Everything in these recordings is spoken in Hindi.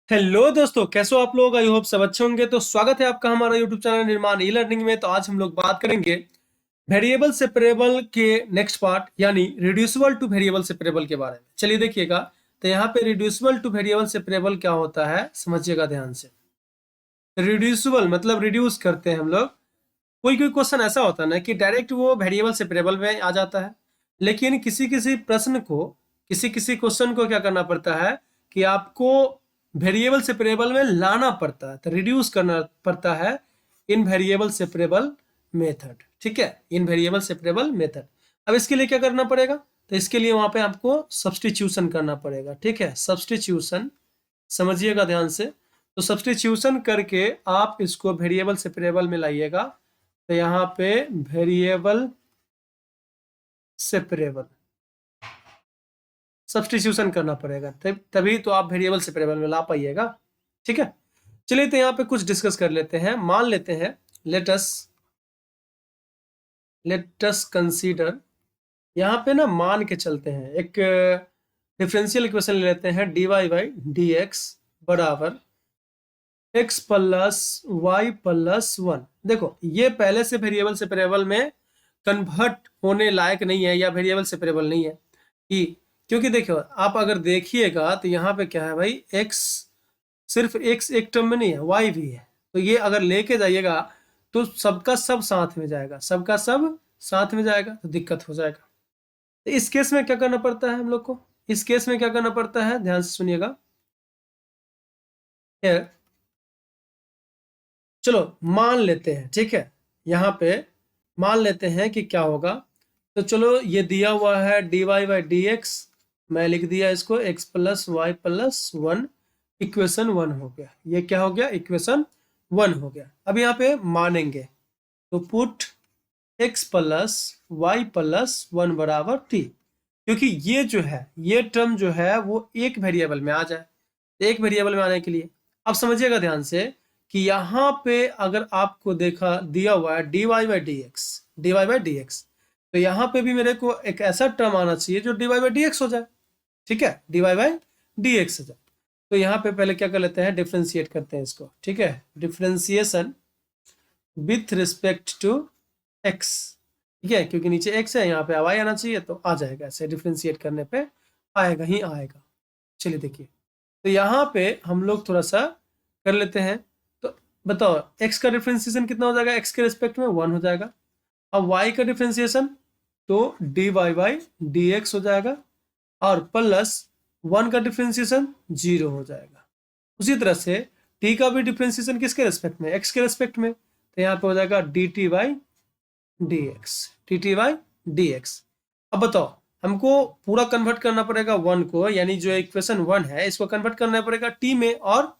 हेलो दोस्तों, कैसे हो आप लोग। आई होप सब अच्छे होंगे। तो स्वागत है आपका हमारा यूट्यूब चैनल निर्माण ई लर्निंग में। तो आज हम लोग बात करेंगे वेरिएबल सेपरेबल के नेक्स्ट पार्ट यानी रिड्यूसिबल टू वेरिएबल सेपरेबल के बारे में। चलिए देखिएगा। तो यहाँ पे रिड्यूसिबल टू वेरिएबल सेपरेबल क्या होता है समझिएगा ध्यान से। रिड्यूसिबल मतलब रिड्यूस करते हैं हम लोग। कोई कोई क्वेश्चन ऐसा होता है ना कि डायरेक्ट वो वेरिएबल सेपरेबल में आ जाता है, लेकिन किसी किसी प्रश्न को, किसी किसी क्वेश्चन को क्या करना पड़ता है कि आपको वेरिएबल सेपरेबल में लाना पड़ता है, तो रिड्यूस करना पड़ता है इन वेरिएबल सेपरेबल मेथड। ठीक है, इन वेरिएबल सेपरेबल मेथड। अब इसके लिए क्या करना पड़ेगा, तो इसके लिए वहां पे आपको सब्सटीट्यूशन करना पड़ेगा। ठीक है, सब्सटीट्यूशन समझिएगा ध्यान से। तो सब्सटीट्यूशन करके आप इसको वेरिएबल सेपरेबल में लाइएगा। तो यहाँ पे वेरिएबल सेपरेबल सब्सटीट्यूशन करना पड़ेगा, तभी तो आप वेरिएबल सेपरेबल में ला पाइएगा। ठीक है, चलिए तो यहाँ पे कुछ डिस्कस कर लेते हैं। मान लेते हैं, लेटस कंसीडर, यहाँ पे ना मान के चलते हैं। एक डिफरेंशियल इक्वेशन ले लेते हैं, dy बाई डी एक्स बराबर x plus Y plus one. देखो ये पहले से वेरिएबल सेपरेबल में कन्वर्ट होने लायक नहीं है या वेरिएबल सेपरेबल नहीं है कि, क्योंकि देखो आप अगर देखिएगा तो यहाँ पे क्या है भाई, x सिर्फ x एक टर्म में नहीं है, y भी है। तो ये अगर लेके जाइएगा तो सबका सब साथ में जाएगा, सबका सब साथ में जाएगा तो दिक्कत हो जाएगा। तो इस केस में क्या करना पड़ता है हम लोग को, इस केस में क्या करना पड़ता है ध्यान से सुनिएगा। चलो मान लेते हैं, ठीक है, यहाँ पे मान लेते हैं कि क्या होगा। तो चलो ये दिया हुआ है dy बाई डी एक्स, मैं लिख दिया इसको x plus Y plus one, equation one हो गया। ये क्या हो गया, इक्वेशन वन हो गया। अब यहाँ पे मानेंगे तो put x plus Y plus one बराबर t, क्योंकि ये जो है ये टर्म जो है वो एक वेरिएबल में आ जाए। एक वेरिएबल में आने के लिए अब समझिएगा ध्यान से कि यहाँ पे अगर आपको देखा दिया हुआ है dy बाई डी एक्स, तो यहाँ पे भी मेरे को एक ऐसा टर्म आना चाहिए जो dy बाई डी एक्स हो जाए। ठीक है, dy बाई डी एक्स हो जाए। तो यहाँ पे पहले क्या कर लेते हैं, डिफ्रेंशिएट करते हैं इसको। ठीक है, differentiation with respect to x। ठीक है, क्योंकि नीचे x है, यहाँ पे y आना चाहिए तो आ जाएगा। ऐसे डिफ्रेंशिएट करने पे आएगा ही आएगा। चलिए देखिए, तो यहाँ पे हम लोग थोड़ा सा कर लेते हैं। तो बताओ x का डिफ्रेंशिएशन कितना हो जाएगा, x के रिस्पेक्ट में 1 हो जाएगा। अब y का डिफ्रेंशिएशन तो dy बाई डी एक्स हो जाएगा, और प्लस 1 का डिफ्रेंशिएशन 0 हो जाएगा। उसी तरह से t का भी डिफ्रेंशिएशन किसके रिस्पेक्ट में, x के रिस्पेक्ट में, तो यहाँ पे हो जाएगा dt बाई डी एक्स। अब बताओ हमको पूरा कन्वर्ट करना पड़ेगा वन को, यानी जो इक्वेशन वन है इसको कन्वर्ट करना पड़ेगा टी में और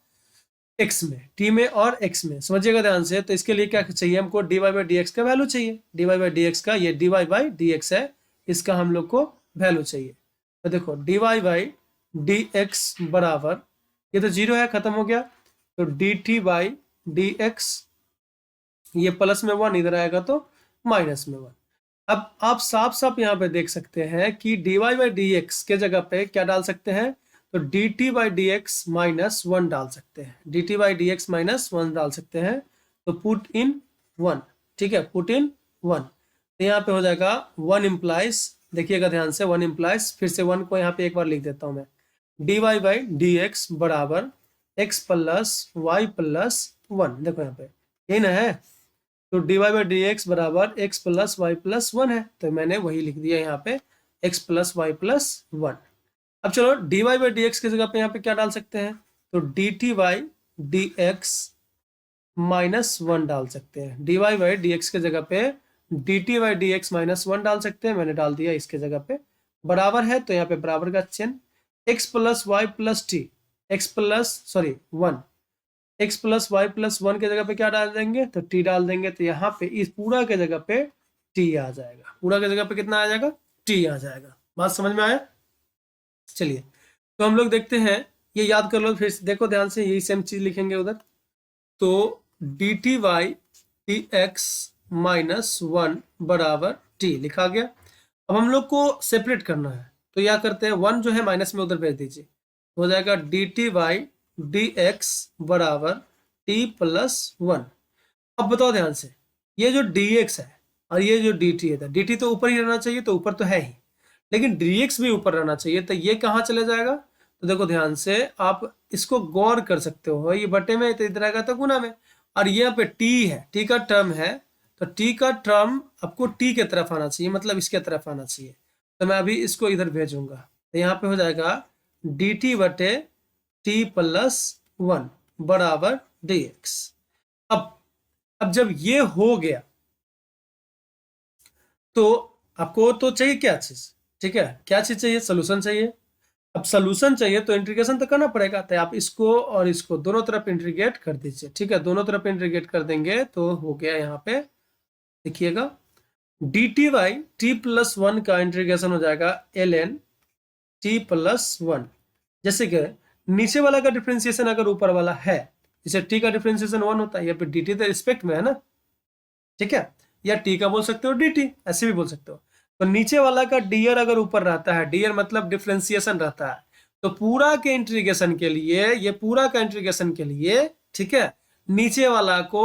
एक्स में, टी में और एक्स में। समझिएगा ध्यान से। तो इसके लिए क्या चाहिए हमको, D Y by D X का वैल्यू चाहिए। D Y by D X का, ये D Y by D X है, इसका हम लोग को वैल्यू चाहिए। तो देखो D Y by D x बराबर, ये तो जीरो है, खत्म हो गया, तो D T by D X, ये प्लस में वन, इधर आएगा तो माइनस में वन। अब आप साफ साफ यहाँ पे देख सकते हैं कि dy बाई डी एक्स के जगह पे क्या डाल सकते हैं, तो dt by D X minus one डाल सकते हैं, dt by D X minus one डाल सकते हैं। तो पुट इन वन, ठीक है, पुट इन वन। तो यहाँ पे हो जाएगा वन इम्प्लाइज, देखिएगा ध्यान से, वन इम्प्लाइज, फिर से वन को यहाँ पे एक बार लिख देता हूँ मैं, dy बाई डी एक्स बराबर x plus Y plus one. देखो यहाँ पे यही ना है, तो d Y by D x बराबर x plus Y plus one है, तो मैंने वही लिख दिया यहाँ पे x plus Y plus one. अब चलो d Y by D x की जगह पे यहाँ पे क्या डाल सकते हैं, तो D T by D X minus one डाल सकते हैं। D Y by D X के जगह पे D T by D X minus one डाल सकते हैं, मैंने डाल दिया इसके जगह पे। बराबर है तो यहाँ पे बराबर का चिन्ह, X plus Y plus T, X plus sorry one, x plus Y plus one के जगह पे क्या डाल देंगे, तो t डाल देंगे। तो यहाँ पे इस पूरा के जगह पे t आ जाएगा, पूरा के जगह पे कितना आ जाएगा, t आ जाएगा। बात समझ में आया। चलिए तो हम लोग देखते हैं, ये याद कर लो, फिर देखो ध्यान से, यही सेम चीज लिखेंगे उधर। तो D T Y D X minus one बराबर t लिखा गया। अब हम लोग को सेपरेट करना है, तो क्या करते हैं, वन जो है माइनस में उधर भेज दीजिए, हो जाएगा डी टी वाई dx बराबर t प्लस 1। अब बताओ ध्यान से, ये जो dx है और ये जो dt है, dt तो ऊपर ही रहना चाहिए, तो ऊपर तो है ही, लेकिन dx भी ऊपर रहना चाहिए, तो ये कहाँ चले जाएगा? तो देखो ध्यान से, आप इसको गौर कर सकते हो, ये बटे में तो इधर आएगा तो गुना में, और यहाँ पे t है, t का टर्म है, तो t का टर्म आपको t के तरफ आना चाहिए, मतलब इसके तरफ आना चाहिए। तो मैं अभी इसको इधर भेजूंगा, तो यहाँ पे हो जाएगा dt बटे t प्लस 1 बराबर dx। अब जब ये हो गया तो आपको तो चाहिए क्या चीज? ठीक है, क्या चीज चाहिए? सोल्यूशन चाहिए। अब सोल्यूशन चाहिए तो इंटीग्रेशन तो करना पड़ेगा, तो आप इसको और इसको दोनों तरफ इंटीग्रेट कर दीजिए। ठीक है, दोनों तरफ इंटीग्रेट कर देंगे तो हो गया, यहाँ पे देखिएगा D T by t plus 1 का इंटीग्रेशन हो जाएगा ln t प्लस 1। जैसे कि नीचे वाला का डिफ्रेंसिएशन अगर ऊपर वाला है, जैसे t का डिफ्रेंसिएशन 1 होता है, या फिर dt तो रिस्पेक्ट में है ना, ठीक है, या t का बोल सकते हो dt, ऐसे भी बोल सकते हो। तो नीचे वाला का dr अगर ऊपर रहता है, dr मतलब डिफ्रेंसिएशन रहता है, तो पूरा के इंटीग्रेशन के लिए, ये पूरा का इंटीग्रेशन के लिए, ठीक है, नीचे वाला को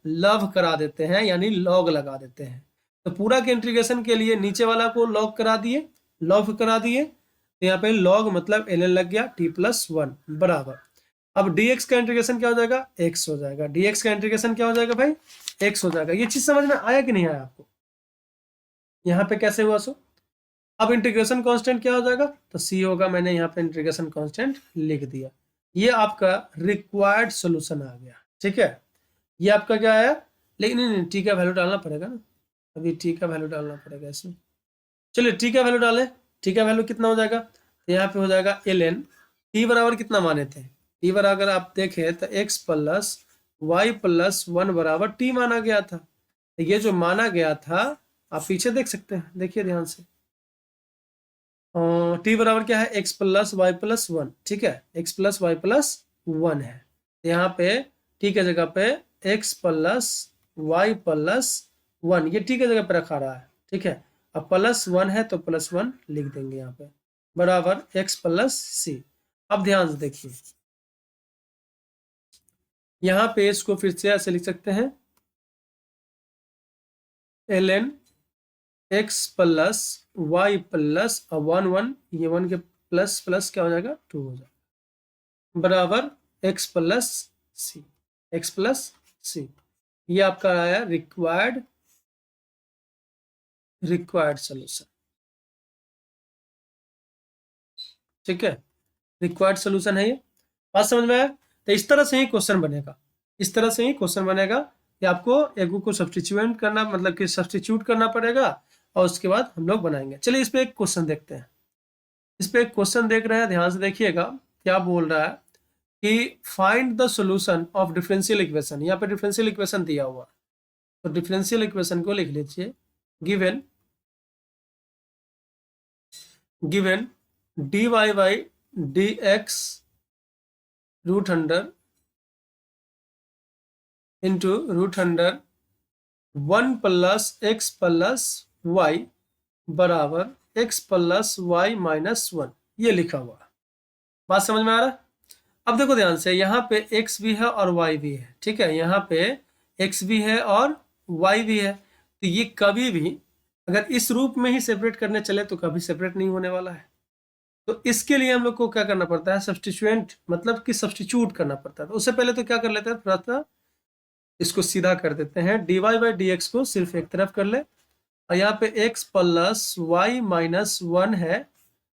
लव करा देते हैं, यानी लॉग लगा देते हैं। तो पूरा के इंटीग्रेशन के लिए नीचे वाला को लॉग करा दिए, लॉग करा दिए, तो यहाँ पे लॉग मतलब ln लग गया t प्लस 1 बराबर। अब dx का इंटीग्रेशन क्या हो जाएगा? x हो जाएगा। dx का इंटीग्रेशन क्या हो जाएगा भाई? x हो जाएगा। ये चीज समझ में आया कि नहीं आया आपको? यहाँ पे कैसे हुआ सो? अब इंटीग्रेशन कांस्टेंट क्या हो जाएगा? तो c होगा, मैंने यहाँ पे इंटीग्रेशन कांस्टेंट लिख दिया। ये आपका रिक्वायर्ड सोल्यूशन आ गया। ठीक है, ये आपका क्या आया? लेकिन नहीं, t का वैल्यू डालना पड़ेगा ना, अभी t का वैल्यू डालना पड़ेगा इसमें। चलिए t का वैल्यू डालें। t का वैल्यू कितना हो जाएगा? तो यहाँ पे हो जाएगा ln t बराबर कितना माने थे? t बराबर आप देखें तो x प्लस वाई प्लस 1 बराबर t माना गया था। तो ये जो माना गया था आप पीछे देख सकते हैं, देखिए ध्यान से, t बराबर क्या है? x plus Y plus 1। ठीक है, x प्लस वाई प्लस 1 है, तो यहाँ पे t के जगह पे x प्लस वाई प्लस 1, ये t के जगह पे रखा रहा है। ठीक है, अब प्लस 1 है तो प्लस 1 लिख देंगे यहाँ पे, बराबर x प्लस सी। अब ध्यान से देखिए, यहाँ पे इसको फिर से ऐसे लिख सकते हैं, ln x plus Y plus 1 ये 1 के प्लस प्लस क्या हो जाएगा? 2 हो जाएगा, बराबर x प्लस सी, x प्लस सी। ये आपका आया रिक्वायर्ड सोल्यूशन। ठीक है, रिक्वायर्ड सोल्यूशन है ये, बात समझ में आया? तो इस तरह से ही क्वेश्चन बनेगा, इस तरह से ही क्वेश्चन बनेगा कि आपको एगो को सब्स्टिट्यूट करना, मतलब कि सब्स्टिट्यूट करना पड़ेगा, और उसके बाद हम लोग बनाएंगे। चलिए इस पे एक क्वेश्चन देखते हैं। इस पे एक क्वेश्चन देख रहे हैं, ध्यान से देखिएगा क्या बोल रहा है कि find the solution of differential equation. यहाँ पे डिफरेंशियल इक्वेशन दिया हुआ, तो डिफरेंशियल इक्वेशन को लिख लीजिए, given dy by dx root under into root under 1 plus X plus Y बराबर x प्लस वाई माइनस 1, ये लिखा हुआ। बात समझ में आ रहा है? अब देखो ध्यान से, यहाँ पे x भी है और y भी है। ठीक है, यहाँ पे x भी है और y भी है, तो ये कभी भी अगर इस रूप में ही सेपरेट करने चले तो कभी सेपरेट नहीं होने वाला है। तो इसके लिए हम लोग को क्या करना पड़ता है? सब्स्टिट्यूएंट, मतलब कि सब्स्टिट्यूट करना पड़ता है। तो उससे पहले तो क्या कर लेते हैं, थोड़ा सा इसको सीधा कर देते हैं, dy बाई dx को सिर्फ एक तरफ कर ले, और यहाँ पे x प्लस वाई माइनस 1 है,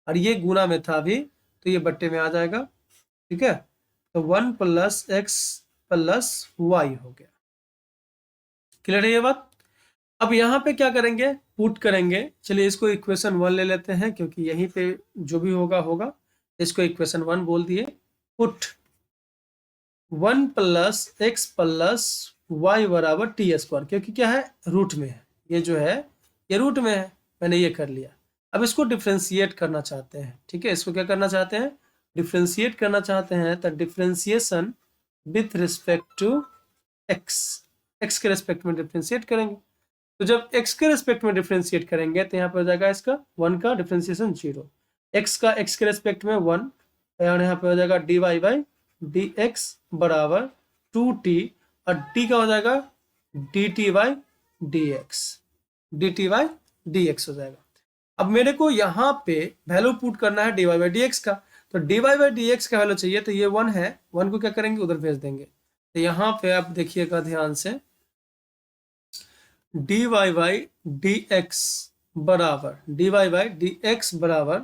और ये गुना में था अभी, तो ये बट्टे में आ जाएगा। ठीक है, तो 1 प्लस एक्स प्लस वाई हो गया। क्लियर है ये बात? अब यहाँ पे क्या करेंगे? पुट करेंगे। चलिए इसको इक्वेशन 1 ले लेते हैं, क्योंकि यहीं पे जो भी होगा होगा, इसको इक्वेशन 1 बोल दिए। Put 1 plus X plus Y बराबर टी स्क्वायर, क्योंकि क्या है? रूट में है, ये जो है ये रूट में है, मैंने ये कर लिया। अब इसको डिफ्रेंशिएट करना चाहते हैं। ठीक है, इसको क्या करना चाहते हैं? डिफ्रेंशिएट करना चाहते हैं, तो differentiation with respect to X, X के रिस्पेक्ट में डिफ्रेंशिएट करेंगे। तो जब x के रेस्पेक्ट में डिफरेंशिएट करेंगे तो यहाँ पे हो जाएगा इसका 1 का डिफरेंशिएशन 0, x का x के रेस्पेक्ट में 1, और यहाँ पे हो जाएगा dy बाई डी एक्स बराबर 2t, और t का हो जाएगा dt by D x, dt by D x हो जाएगा। अब मेरे को यहाँ पे वैल्यू पुट करना है dy बाई डी एक्स का, तो dy बाई डी एक्स का वैल्यू चाहिए, तो ये 1 है, 1 को क्या करेंगे उधर भेज देंगे। तो यहाँ पे आप देखिएगा ध्यान से, dy बाई डी एक्स बराबर dy बाई डी एक्स बराबर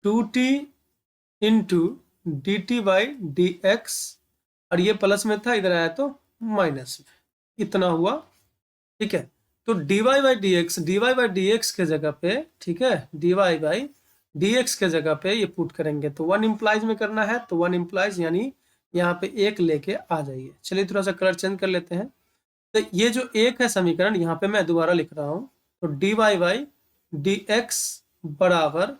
2t into d T by D x, और ये प्लस में था, इधर आया तो माइनस में, इतना हुआ। ठीक है, तो dy बाई डी एक्स के जगह पे, ठीक है, dy बाई डी एक्स के जगह पे ये पुट करेंगे, तो 1 इम्प्लाइज में करना है, तो 1 इम्प्लाइज यानी यहाँ पे एक लेके आ जाइए। चलिए थोड़ा सा कलर चेंज कर लेते हैं। तो ये जो एक है समीकरण, यहाँ पे मैं दोबारा लिख रहा हूँ, तो dy बाई डी एक्स बराबर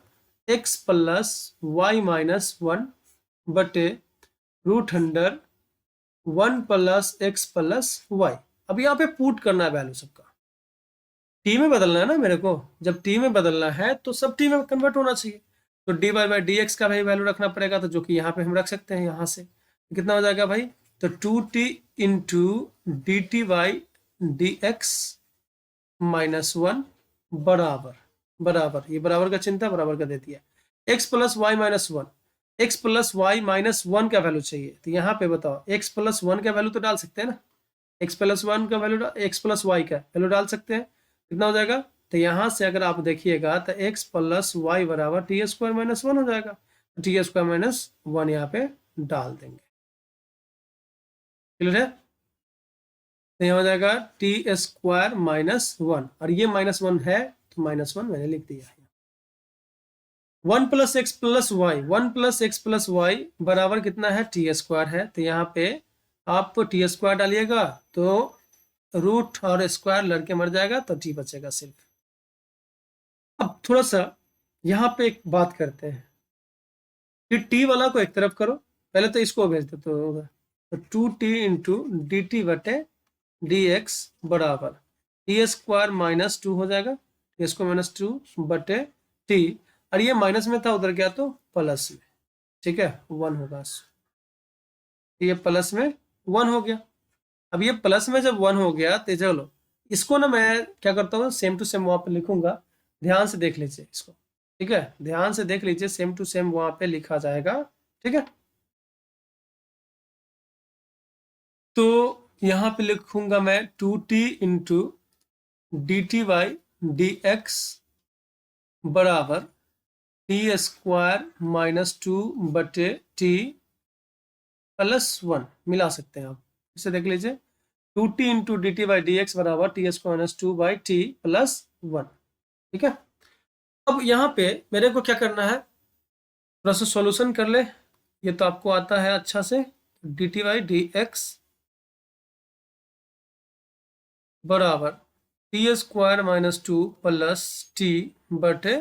x प्लस वाई माइनस 1 बटे root under 1 plus X plus Y. अब यहाँ पे पुट करना है वैल्यू सबका, टी में बदलना है ना मेरे को, जब टी में बदलना है तो सब टी में कन्वर्ट होना चाहिए, तो डी बाई डी एक्स का भाई वैल्यू रखना पड़ेगा, तो जो कि यहाँ पे हम रख सकते हैं यहाँ से, कितना हो जाएगा भाई, तो 2t into d T by D X minus 1 बराबर बराबर, ये बराबर का चिन्ह था, बराबर का दे दिया, x plus Y minus 1, X plus Y minus 1 का वैल्यू चाहिए, तो यहाँ पे बताओ x प्लस 1 का वैल्यू तो डाल सकते हैं ना, x प्लस 1 का वैल्यू, x प्लस वाई का वैल्यू डाल सकते हैं, कितना हो जाएगा, तो यहाँ से अगर आप देखिएगा तो x प्लस वाई बराबर टी स्क्वायर माइनस 1 हो जाएगा, टी स्क्वायर माइनस 1 यहाँ पे डाल देंगे। क्लियर है, तो यहाँ हो जाएगा टी स्क्वायर माइनस 1, और ये माइनस 1 है तो माइनस 1 मैंने लिख दिया है। 1 plus X plus Y, 1 plus X plus Y बराबर कितना है, टी स्क्वायर है, तो यहाँ पे आप टी स्क्वायर डालिएगा तो रूट और स्क्वायर लड़के मर जाएगा, तो टी बचेगा सिर्फ। अब थोड़ा सा यहाँ पे एक बात करते हैं कि टी वाला को एक तरफ करो, पहले तो इसको भेज दो, तो 2t इंटू डी टी बटे डी एक्स बराबर टी स्क्वायर माइनस 2 हो जाएगा, टी स्क्वायर माइनस 2 बटे टी, और ये माइनस में था उधर गया तो प्लस में, ठीक है, 1 होगा, ये प्लस में 1 हो गया। अब ये प्लस में जब 1 हो गया तो चलो इसको ना मैं क्या करता हूँ, सेम टू सेम वहां पे लिखूंगा, ध्यान से देख लीजिए इसको, ठीक है, ध्यान से देख लीजिए, सेम टू सेम वहां पे लिखा जाएगा, ठीक है। तो यहाँ पे लिखूंगा मैं 2t into d T by D x बराबर टी स्क्वायर माइनस 2 बटे टी प्लस 1, मिला सकते हैं आप, इसे देख लीजिए, 2t into d T by D x बराबर T square minus 2 by t plus 1, ठीक है। अब यहाँ पे मेरे को क्या करना है, थोड़ा सा सॉल्यूशन कर ले, ये तो आपको आता है अच्छा से, d T by D x बराबर T square minus 2 plus t बटे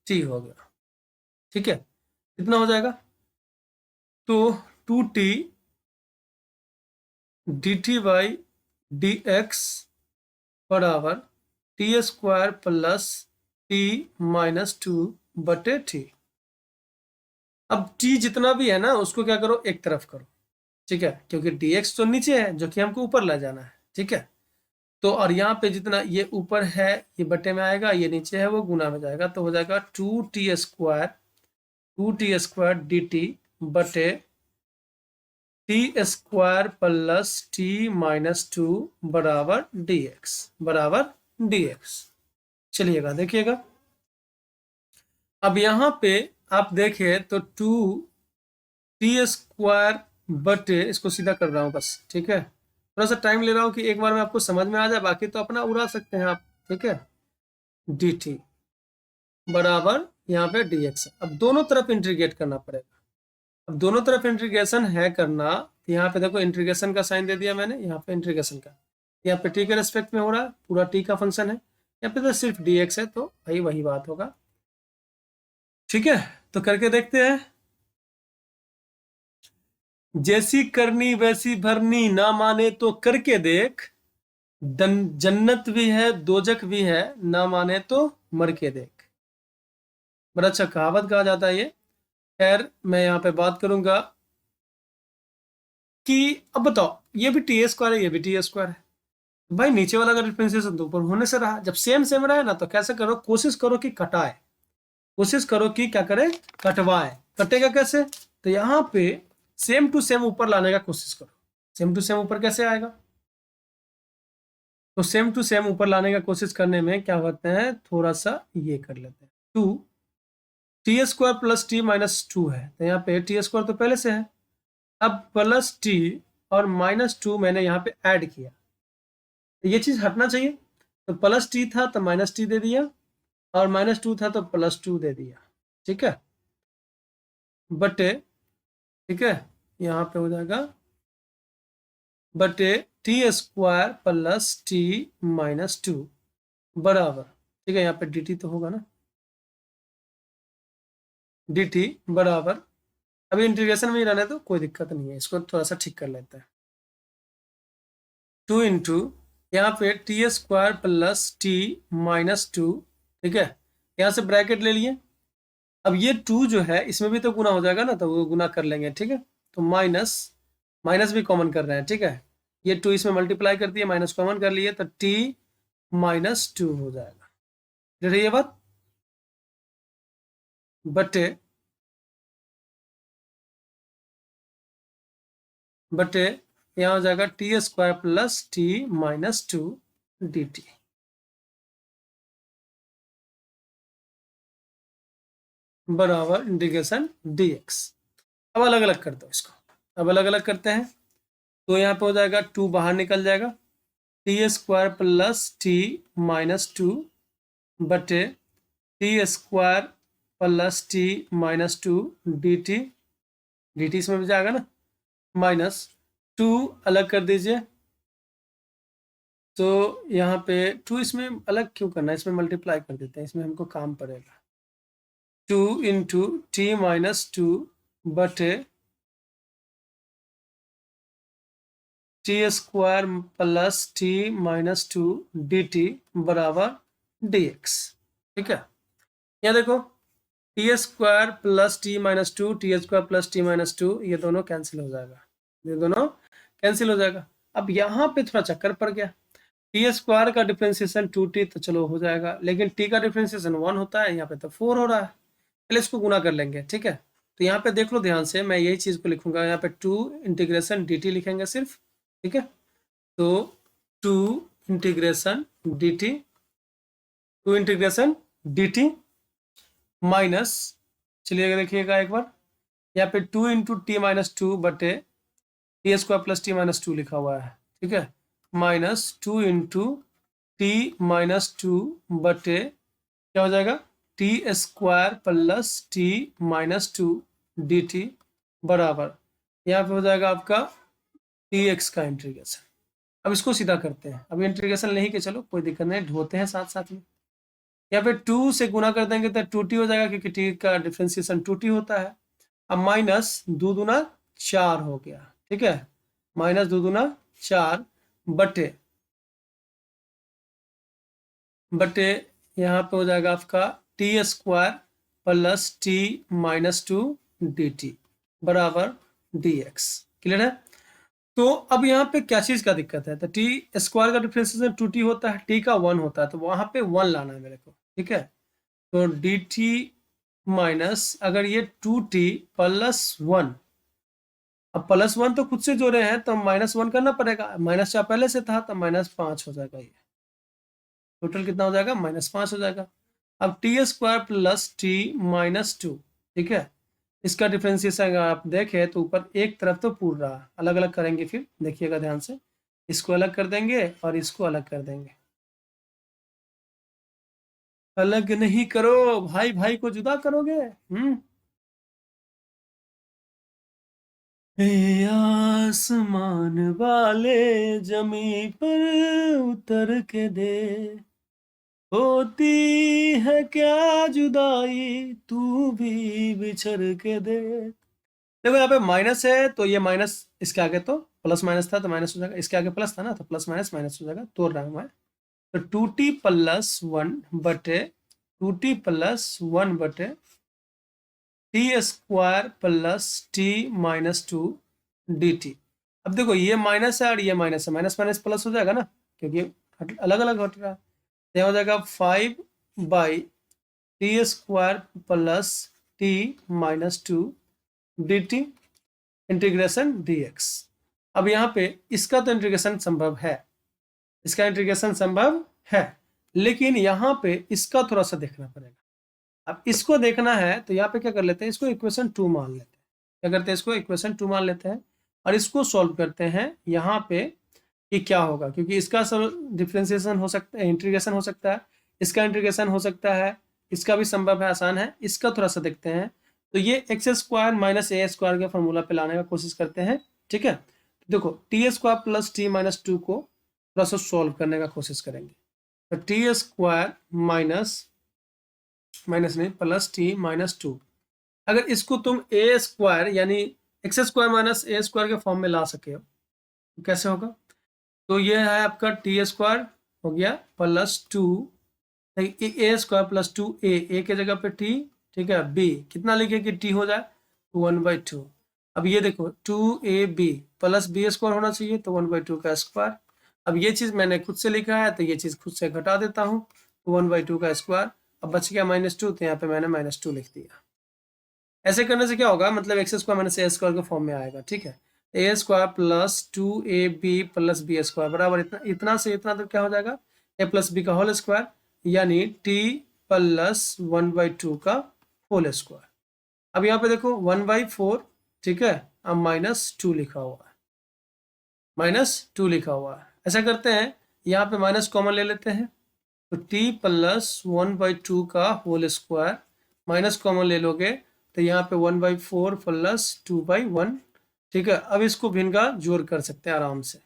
टी हो गया, ठीक है, कितना हो जाएगा, तो 2t d T by D x बराबर T square plus T minus 2 बटे टी। अब t जितना भी है ना उसको क्या करो, एक तरफ करो, ठीक है, क्योंकि dx तो नीचे है जो कि हमको ऊपर ले जाना है, ठीक है, तो और यहाँ पे जितना ये ऊपर है ये बटे में आएगा, ये नीचे है वो गुना में जाएगा, तो हो जाएगा 2t स्क्वायर डी टी बटे t square plus T minus 2 बराबर dx। चलिएगा देखिएगा, अब यहाँ पे आप देखें तो 2t स्क्वायर बटे, इसको सीधा कर रहा हूँ बस, ठीक है, थोड़ा सा टाइम ले रहा हूँ कि एक बार में आपको समझ में आ जाए, बाकी तो अपना उड़ा सकते हैं आप, ठीक है, dt बराबर यहाँ पे dx। अब दोनों तरफ इंटीग्रेट करना पड़ेगा, अब दोनों तरफ इंटीग्रेशन है करना, तो यहाँ पे देखो इंटीग्रेशन का साइन दे दिया मैंने, यहाँ पे इंटीग्रेशन का, यहाँ पे t के रेस्पेक्ट में हो रहा है, पूरा t का फंक्शन है, यहाँ पे तो सिर्फ dx है, तो भाई वही बात होगा, ठीक है। तो करके देखते हैं, जैसी करनी वैसी भरनी, ना माने तो करके देख, जन्नत भी है दोजक भी है, ना माने तो मर के देख, बड़ा अच्छा कहावत कहा जाता है ये। खैर मैं यहाँ पे बात करूंगा कि अब बताओ ये भी टी स्क्वायर है, ये भी टी स्क्वायर है भाई, नीचे वाला का डिफरेंशिएशन तो ऊपर होने से रहा। जब सेम सेम रहा है ना तो कैसे करो, कोशिश करो कि कटाए, कोशिश करो कि क्या करे, कटवाए। कटेगा कैसे, तो यहाँ पे सेम टू सेम ऊपर लाने का कोशिश करो। सेम टू सेम ऊपर कैसे आएगा, तो सेम टू सेम ऊपर लाने का कोशिश करने में क्या होते हैं, थोड़ा सा ये कर लेते हैं। Two T square plus T minus two है, तो यहाँ पे टी स्क्वायर तो पहले से है, अब प्लस टी और माइनस टू मैंने यहाँ पे ऐड किया, तो ये चीज हटना चाहिए। तो प्लस टी था तो माइनस टी दे दिया, और माइनस टू था तो प्लस टू दे दिया, ठीक है, बटे, ठीक है, यहाँ पे हो जाएगा बटे t square plus T minus to बराबर, ठीक है, यहाँ पे डी टी तो होगा ना, डी टी बराबर, अभी इंटीग्रेशन में ही रहने तो कोई दिक्कत नहीं है, इसको थोड़ा सा ठीक कर लेते हैं। टू इंटू यहाँ पे T square plus T minus to, ठीक है, यहाँ से ब्रैकेट ले लिए। अब ये टू जो है इसमें भी तो गुना हो जाएगा ना, तो वो गुना कर लेंगे, ठीक है, तो माइनस माइनस भी कॉमन कर रहे हैं, ठीक है, ये टू इसमें मल्टीप्लाई कर दिए, माइनस कॉमन कर लिए, तो टी माइनस टू हो जाएगा, ठीक है ये बात, बटे बटे यहाँ हो जाएगा t square plus T minus two d t बराबर इंटीग्रेशन डी एक्स। अब अलग अलग करते हो इसको, अब अलग अलग करते हैं, तो यहाँ पे हो जाएगा टू बाहर निकल जाएगा, t square plus T minus two बटे t square plus T minus two d t, d t इसमें भी जाएगा ना, माइनस टू अलग कर दीजिए, तो यहाँ पे टू इसमें अलग क्यों करना है, इसमें मल्टीप्लाई कर देते हैं, इसमें हमको काम पड़ेगा, two into t minus two बटे t square plus T minus two d t बराबर डी एक्स, ठीक है। यहाँ देखो t square plus T minus two, T square plus T minus two, ये दोनों कैंसिल हो जाएगा, ये दोनों कैंसिल हो जाएगा। अब यहाँ पे थोड़ा चक्कर पड़ गया, टी स्क्वायर का डिफ्रेंसिएशन टू टी तो चलो हो जाएगा, लेकिन टी का डिफ्रेंसिएशन वन होता है, यहाँ पे तो फोर हो रहा है, पहले इसको गुना कर लेंगे, ठीक है। तो यहाँ पे देख लो ध्यान से, मैं यही चीज को लिखूंगा, यहाँ पे टू इंटीग्रेशन डी टी लिखेंगे सिर्फ, ठीक है, तो two integration d t, two integration d t minus, चलिए देखिएगा एक बार, यहाँ पे two into t minus two बटे t square plus T minus two लिखा हुआ है, ठीक है, minus two into t minus two बटे क्या हो जाएगा, t square plus T minus two d t बराबर, यहाँ पे हो जाएगा आपका टी एक्स का इंटीग्रेशन। अब इसको सीधा करते हैं, अब इंटीग्रेशन नहीं के चलो कोई दिक्कत नहीं, ढोते हैं साथ साथ में, यहाँ पे टू से गुना कर देंगे तो टू टी हो जाएगा, क्योंकि टी का डिफ्रेंसिएशन टू टी होता है। अब माइनस दो दूना चार हो गया, ठीक है, माइनस दो दूना चार बटे बटे यहाँ पे हो जाएगा आपका T square plus T minus two d t बराबर डी एक्स, क्लियर है। तो अब यहाँ पे क्या चीज का दिक्कत है, तो टी स्क्वायर का डिफरेंशिएशन टू टी होता है, टी का वन होता है, तो वहां पे वन लाना है मेरे को, ठीक है, तो डी टी माइनस, अगर ये टू टी प्लस वन, अब प्लस वन तो खुद से जोड़े हैं तो माइनस वन करना पड़ेगा, माइनस चार पहले से था तो माइनस पाँच हो जाएगा, ये टोटल कितना हो जाएगा, माइनस पाँच हो जाएगा। अब T square plus T minus to, ठीक है, इसका डिफ्रेंसिएशन अगर आप देखें तो ऊपर एक तरफ तो पूरा रहा, अलग अलग करेंगे, फिर देखिएगा ध्यान से, इसको अलग कर देंगे और इसको अलग कर देंगे, अलग नहीं करो भाई, भाई को जुदा करोगे, आसमान वाले जमी पर उतर के दे, होती है क्या जुदाई तू भी बिछड़ के दे। देखो यहाँ पे माइनस है तो ये माइनस, इसके आगे तो प्लस माइनस था तो माइनस हो जाएगा, इसके आगे प्लस था ना तो प्लस माइनस माइनस हो जाएगा, तोड़ रहा हूं मैं, तो टू टी प्लस वन बटे टू टी प्लस वन बटे t square plus T minus two d T, अब देखो ये माइनस है और ये माइनस है, माइनस माइनस प्लस हो जाएगा ना, क्योंकि अलग अलग हट रहा है। तो यहाँ हो जाएगा 5/t² plus t minus 2 dt integration dx। अब यहाँ पे इसका तो इंटीग्रेशन संभव है, इसका इंटीग्रेशन संभव है, लेकिन यहाँ पे इसका थोड़ा सा देखना पड़ेगा। अब इसको देखना है तो यहाँ पे क्या कर लेते हैं, इसको इक्वेशन 2 मान लेते हैं। क्या करते हैं, इसको इक्वेशन 2 मान लेते हैं और इसको सॉल्व करते हैं यहाँ पे कि क्या होगा, क्योंकि इसका डिफ्रेंसिएशन हो सकता है, इंटीग्रेशन हो सकता है, इसका इंटीग्रेशन हो सकता है, इसका भी संभव है, आसान है। इसका थोड़ा सा देखते हैं। तो ये x² माइनस a² के फॉर्मूला पे लाने का कोशिश करते हैं। ठीक है, तो देखो t² प्लस t माइनस 2 को थोड़ा सा सॉल्व करने का कोशिश करेंगे। तो t² माइनस नहीं प्लस t माइनस 2, अगर इसको तुम a² यानी x² माइनस a² के फॉर्म में ला सके हो तो कैसे होगा। तो ये है आपका t² हो गया plus 2 a² plus 2a, a के जगह पे t, ठीक है, b कितना लिखे कि t हो जाए 1/2। अब ये देखो 2ab प्लस b² होना चाहिए, तो 1/2 का स्क्वायर। अब ये चीज़ मैंने खुद से लिखा है तो ये चीज़ खुद से घटा देता हूँ, 1/2 का स्क्वायर। अब बच गया -2, तो यहाँ पे मैंने -2 लिख दिया। ऐसे करने से क्या होगा, मतलब x² माइनस a² के फॉर्म में आएगा। ठीक है, a² plus 2ab plus b² बराबर इतना से इतना तो क्या हो जाएगा, a प्लस बी का होल स्क्वायर, यानी t प्लस 1/2 का होल स्क्वायर। अब यहाँ पे देखो 1/4, ठीक है, अब -2 लिखा हुआ है, -2 लिखा हुआ है। ऐसा करते हैं, यहाँ पे माइनस कॉमन ले लेते हैं, तो t प्लस 1/2 का होल स्क्वायर, माइनस कॉमन ले लोगे तो यहाँ पे 1/4 प्लस 2/1। ठीक है, अब इसको भिन्न का जोड़ कर सकते हैं आराम से,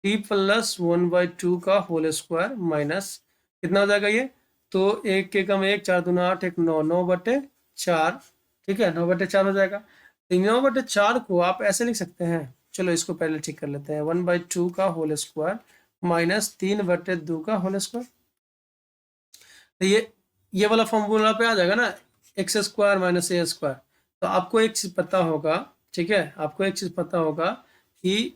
t प्लस 1/2 का होल स्क्वायर माइनस कितना हो जाएगा ये, तो 1 के कम 1, 4 दूना 8, 1 9, 9/4। ठीक है, 9/4 हो जाएगा। तो 9/4 को आप ऐसे लिख सकते हैं, चलो इसको पहले ठीक कर लेते हैं, 1/2 का होल स्क्वायर माइनस 3/2 का होल स्क्वायर। तो ये वाला फॉर्मूला पे आ जाएगा ना, x² माइनस a²। तो आपको एक चीज़ पता होगा, ठीक है, आपको एक चीज़ पता होगा कि,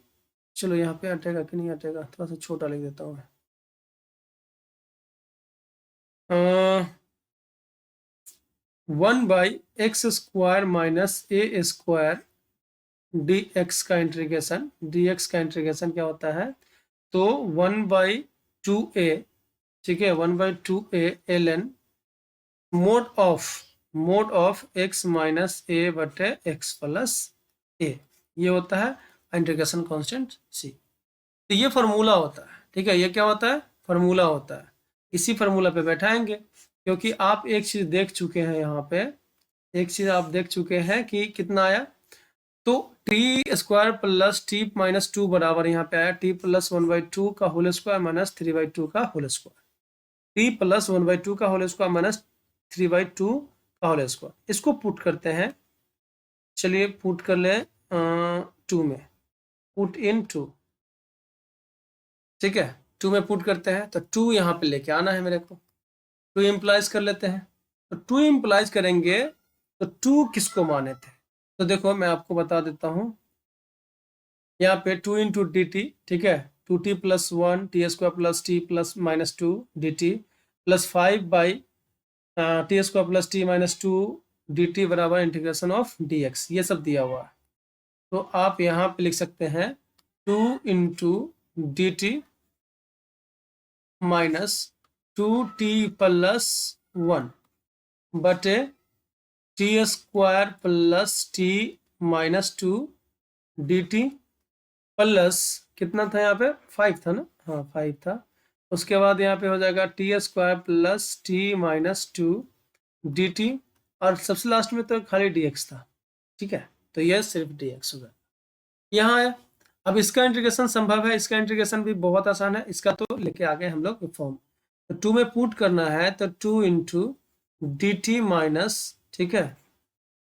चलो यहाँ पे हटेगा कि नहीं हटेगा, थोड़ा सा छोटा लिख देता हूँ मैं। 1/x² माइनस a² dx का इंटीग्रेशन, dx का इंटीग्रेशन क्या होता है, तो 1/2a, ठीक है, 1/2a ln mode of x minus a/x plus a, ये होता है इंटीग्रेशन कांस्टेंट c। तो ये फार्मूला होता है, ठीक है, ये क्या होता है, फार्मूला होता है। इसी फार्मूला पे बैठाएंगे, क्योंकि आप एक चीज देख चुके हैं, यहाँ पे एक चीज आप देख चुके हैं कि कितना आया, तो t² प्लस t माइनस 2 बराबर यहाँ पे आया t प्लस 1/2 का होल स्क्वायर माइनस 3/2 का होल स्क्वायर, t प्लस 1/2 का होल स्क्वायर माइनस 3/2 का होल स्क्वायर। इसको पुट करते हैं, चलिए पुट कर ले 2 में, पुट इन 2, ठीक है, 2 में पुट करते हैं, तो 2 यहाँ पे लेके आना है मेरे को, 2 इम्प्लाइज कर लेते हैं। तो 2 इम्प्लाइज करेंगे तो 2 किसको माने थे, तो देखो मैं आपको बता देता हूँ, यहाँ पे 2 इंटू डी टी, ठीक है, 2t plus 1 t² plus t plus minus 2 dt plus 5/t² plus t minus 2 dt बराबर इंटीग्रेशन ऑफ dx, ये सब दिया हुआ है। तो आप यहाँ पे लिख सकते हैं 2 into d t minus 2t plus 1 बटे t² plus t minus 2 dt plus कितना था यहाँ पे, 5 था ना, हाँ 5 था। उसके बाद यहाँ पे हो जाएगा t² plus t minus 2 dt, और सबसे लास्ट में तो खाली dx था। ठीक है, तो यह सिर्फ dx होगा, यहाँ है। अब इसका इंटीग्रेशन संभव है, इसका इंटीग्रेशन भी बहुत आसान है, इसका तो लेके आ गए हम लोग फॉर्म। तो 2 में पुट करना है, तो 2 इंटू डी टी माइनस, ठीक है,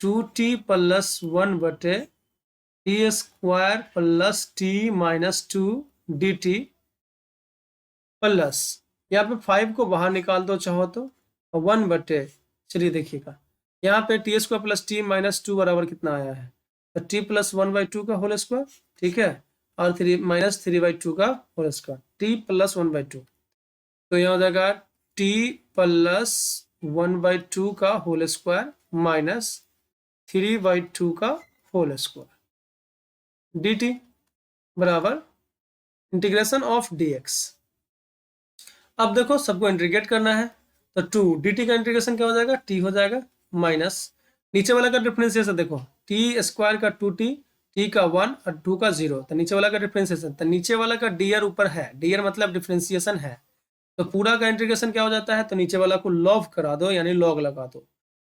2t प्लस 1 बटे t² plus t minus 2 dt plus यहाँ पे 5 को बाहर निकाल दो चाहो तो, 1 बटे, चलिए देखिएगा यहाँ पे t² प्लस t माइनस 2 बराबर कितना आया है, तो टी प्लस 1/2 का होल स्क्वायर, ठीक है, और 3 माइनस 3/2 का होल स्क्वायर, टी प्लस 1/2। तो यहाँ हो जाएगा टी प्लस 1/2 का होल स्क्वायर माइनस 3/2 का होल स्क्वायर डी टी बराबर इंटीग्रेशन ऑफ डी एक्स। अब देखो सबको इंटीग्रेट करना है, तो 2 डी टी का इंटीग्रेशन क्या हो जाएगा, टी हो जाएगा माइनस नीचे वाला का डिफरेंशिएशन देखो, टी स्क्वायर का 2t, टी का 1 और 2 का 0, तो नीचे वाला का डिफरेंशिएशन, तो नीचे वाला का डीआर ऊपर है, डीआर मतलब डिफरेंशिएशन है, तो पूरा का इंटीग्रेशन क्या हो जाता है, तो नीचे वाला को लॉग करा दो यानी लॉग लगा दो,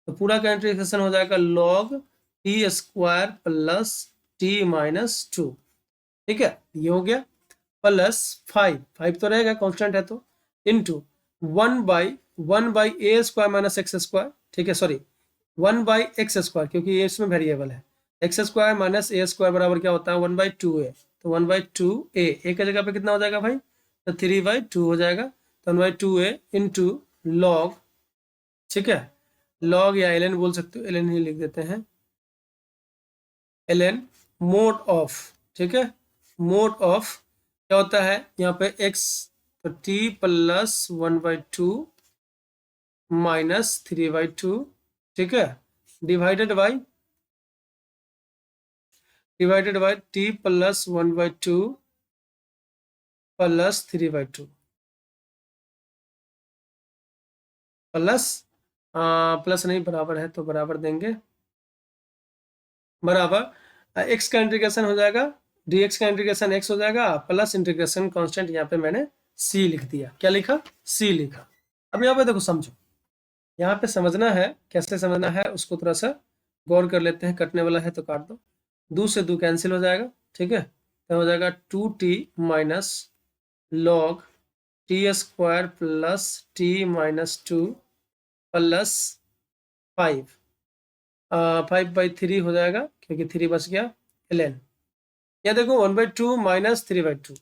तो पूरा का इंटीग्रेशन हो जाएगा log T square plus T minus 2, ठीक है, ये हो गया, प्लस 5 तो रहेगा कांस्टेंट है, तो इनटू 1/1 ए स्क्वायर माइनस एक्स स्क्वायर, ठीक है, सॉरी 1/x स्क्वायर, क्योंकि ये इसमें वेरिएबल है, एक्स स्क्वायर माइनस ए स्क्वायर बराबर क्या होता है 1/2a, तो 1/2a ए की जगह पे कितना हो जाएगा भाई, तो 3/2 हो जाएगा, तो 1/2a इंटू लॉग, ठीक है, लॉग या एल बोल सकते हो, एल ही लिख देते हैं, एल मोड ऑफ, ठीक है, मोड ऑफ क्या होता है यहाँ पे x, तो t प्लस 1/2 माइनस 3/2, ठीक है, divided by t plus 1/2 plus 3/2 plus plus नहीं बराबर है तो बराबर देंगे, बराबर x का इंटीग्रेशन हो जाएगा, dx का इंटीग्रेशन x हो जाएगा प्लस इंटीग्रेशन कांस्टेंट यहाँ पे मैंने c लिख दिया, क्या लिखा, c लिखा। अब यहाँ पे देखो समझो, यहाँ पे समझना है, कैसे समझना है उसको थोड़ा सा गौर कर लेते हैं, कटने वाला है तो काट दो, 2 से 2 कैंसिल हो जाएगा, ठीक है, तो हो जाएगा 2t minus log T square plus T minus 2 plus 5/3 हो जाएगा क्योंकि 3 बच गया, ln या देखो 1/2 माइनस 3/2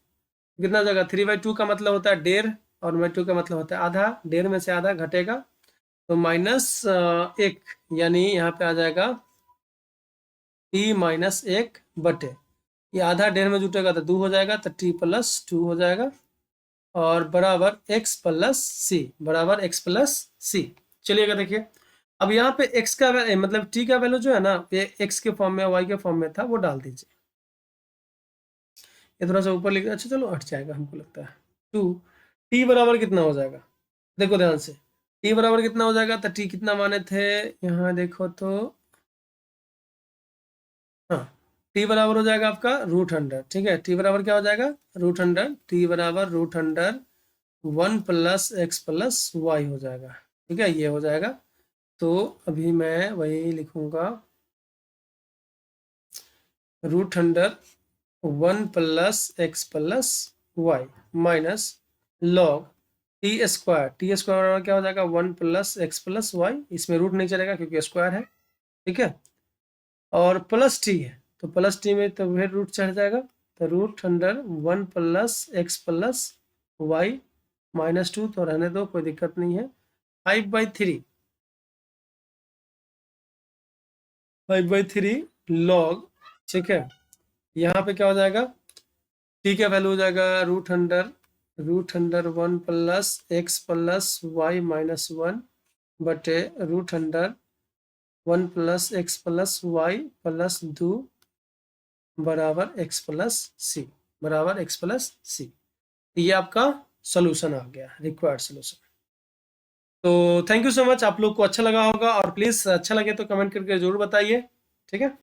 कितना हो जाएगा, 3/2 का मतलब होता है 1.5 और 1/2 का मतलब होता है आधा, 1.5 में से आधा घटेगा तो माइनस 1, यानी यहाँ पे आ जाएगा t माइनस 1 बटे, ये आधा 1.5 में जुटेगा तो 2 हो जाएगा, तो t प्लस 2 हो जाएगा और बराबर x प्लस सी, बराबर x प्लस सी। चलिएगा देखिए, अब यहाँ पे x का मतलब t का वैल्यू जो है ना, ये x के फॉर्म में y के फॉर्म में था वो डाल दीजिए, ये थोड़ा सा ऊपर लिख, अच्छा चलो हट जाएगा हमको लगता है, 2 t बराबर कितना हो जाएगा, देखो ध्यान से, t बराबर कितना हो जाएगा, तो t कितना माने थे, यहाँ देखो तो हाँ, t बराबर हो जाएगा आपका √100, ठीक है, t बराबर क्या हो जाएगा √100, t बराबर √100 1 प्लस एक्स प्लस वाई हो जाएगा, ठीक है, ये हो जाएगा, तो अभी मैं वही लिखूंगा √100 1 plus X plus Y minus log T square क्या हो जाएगा 1 प्लस एक्स प्लस वाई, इसमें रूट नहीं चलेगा क्योंकि स्क्वायर है, ठीक है, और प्लस टी है तो प्लस टी में तो फिर रूट चढ़ जाएगा, तो √100 1 plus X plus Y minus 2 तो रहने दो कोई दिक्कत नहीं है, 5/3 लॉग, ठीक है, यहाँ पे क्या हो जाएगा, टी का वैल्यू हो जाएगा √100 1 plus X plus Y minus 1 बटे √100 1 plus X plus Y plus 2 बराबर एक्स प्लस सी, बराबर एक्स प्लस सी, ये आपका सोल्यूशन आ गया, रिक्वायर्ड सोल्यूशन। तो थैंक यू सो मच, आप लोग को अच्छा लगा होगा और प्लीज़ अच्छा लगे तो कमेंट करके ज़रूर बताइए, ठीक है।